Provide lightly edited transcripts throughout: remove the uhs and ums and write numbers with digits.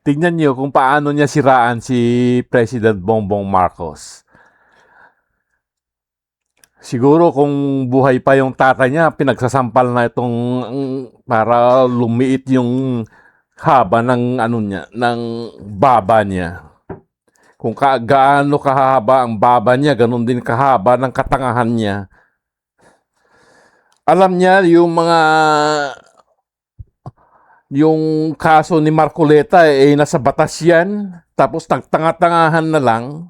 Tingnan niyo kung paano niya siraan si President Bongbong Marcos. Siguro kung buhay pa yung tatay niya, pinagsasampal na itong para lumiit yung haba ng ano niya, ng baba niya. Kung gaano kahaba ang baba niya, ganun din kahaba ng katangahan niya. Alam niya yung kaso ni Marcoleta nasa batas yan, tapos nagtanga-tangahan na lang.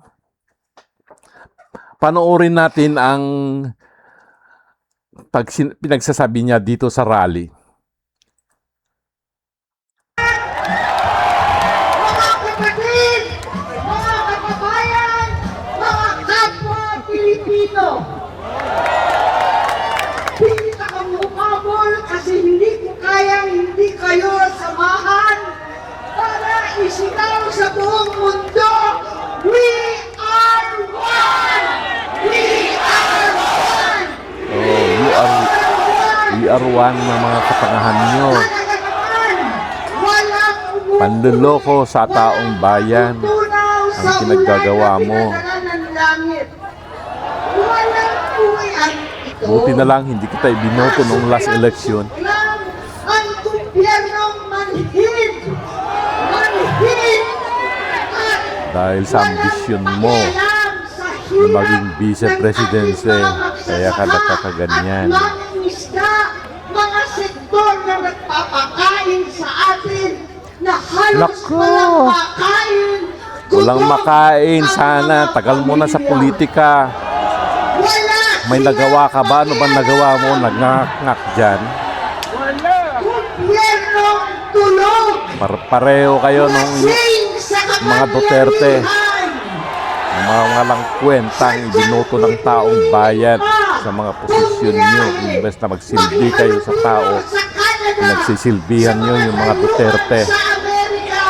Panoorin natin ang pinagsasabi niya dito sa rally. Mga kapatid, mga kababayan, mga kapwa Pilipino, hindi ka kamukabol kasi hindi ko kayang hindi kayo samahan para isigaw sa buong mundo, we are one! We are one! We are one na mga katangahan nyo. Panluloko sa taong bayan ang pinaggagawa mo. Buti na lang hindi kita ibinoto noong last election. Ang gobyernong manhid Dahil sa ambisyon mo na maging vice-presidency, kaya ka nagkakaganyan. Mga sektor na nagpapakain sa atin na halos Naku! walang makain. Walang makain sana. Tagal mo na sa politika. Wala May nagawa ka ba? Ano ba nagawa mo? Nagngak-ngak dyan. gobyernong tulog. Pareho kayo nung Kasing sa mga Duterte. kapangyarihan. mga lang kwentang ibinoto ng taong bayan sa mga posisyon nyo. Imbes na magsilbi kayo sa tao, nagsisilbihan nyo yung mga Duterte. Sa Amerika,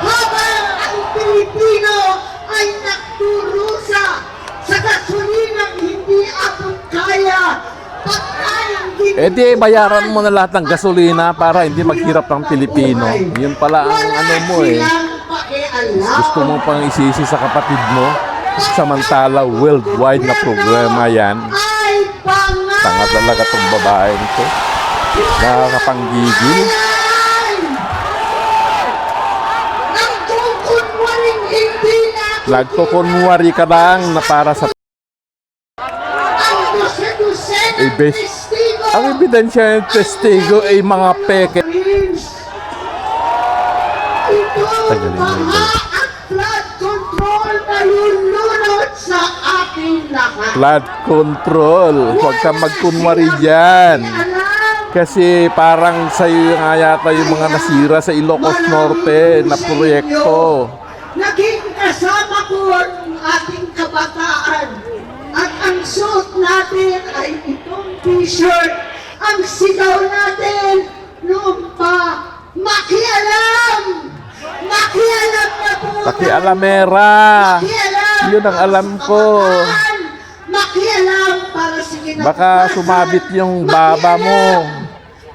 habang ang Pilipino ay nagturusa sa gasolinang hindi abot kaya, pagkain Di bayaran mo na lahat ng gasolina para hindi maghirap ng Pilipino. Yun pala ang ano mo Gusto mo pang isisi sa kapatid mo, samantala worldwide na problema yan. Tanga talaga tong babaeng to. Nakakapanggigil. Nagkukunwari ka lang na para sa ang ebidensya ng testigo ay mga peke. Tagalin mo yung flood control na lulunod sa ating lahat. flood control. Huwag kang magkunwari dyan. Kasi parang sa'yo nga yata yung mga nasira sa Ilocos Norte na proyekto. Naging kasama ko ang ating kabataan. At ang suot natin ay itong t-shirt. Ang sigaw natin noon pa, makialam! Makialam na po! Pakialamera. Makialam! Yun ang alam ko. Makialam para sa kinabukasan. Baka sumabit yung baba mo.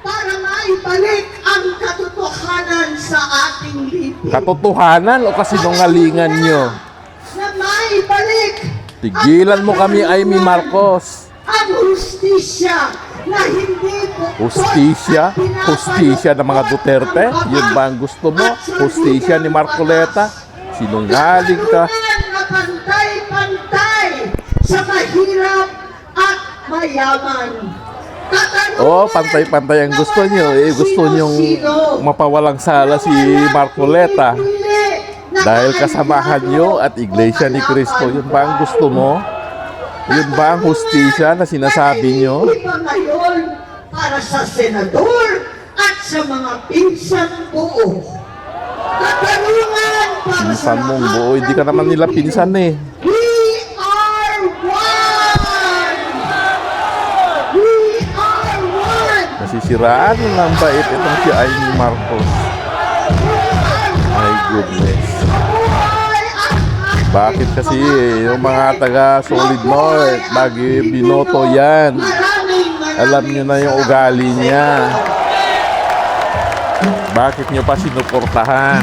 Para maibalik ang katotohanan sa ating lipi. Katotohanan o kasinungalingan nyo? Na maibalik Tigilan mo kami, Amy Marcos. ang hustisya na hindi po Hustisya? Hustisya ng mga Duterte? Yun ba ang gusto mo? Hustisya ni Marcoleta? Sinungaling ka. na pantay-pantay sa mahirap at mayaman. Oh, pantay-pantay ang gusto nyo. Gusto nyong mapawalang sala si Marcoleta. Dahil kasamahan nyo at Iglesia ni Cristo. Yun ba ang gusto mo? Yun ba ang hustisya na sinasabi nyo? Iba ngayon para sa senador at sa mga pinsang buo. Katarungan para sa Pinsan mong lahat buo. Hindi ka ng naman nila pinsan eh. We are one! We are one! Nasisiraan ng bait itong si Amy Marcos. My goodness. Bakit kasi yung mga taga Solid North, Baguio, binoto yan. Alam nyo na yung ugali niya. Bakit nyo pa sinuportahan?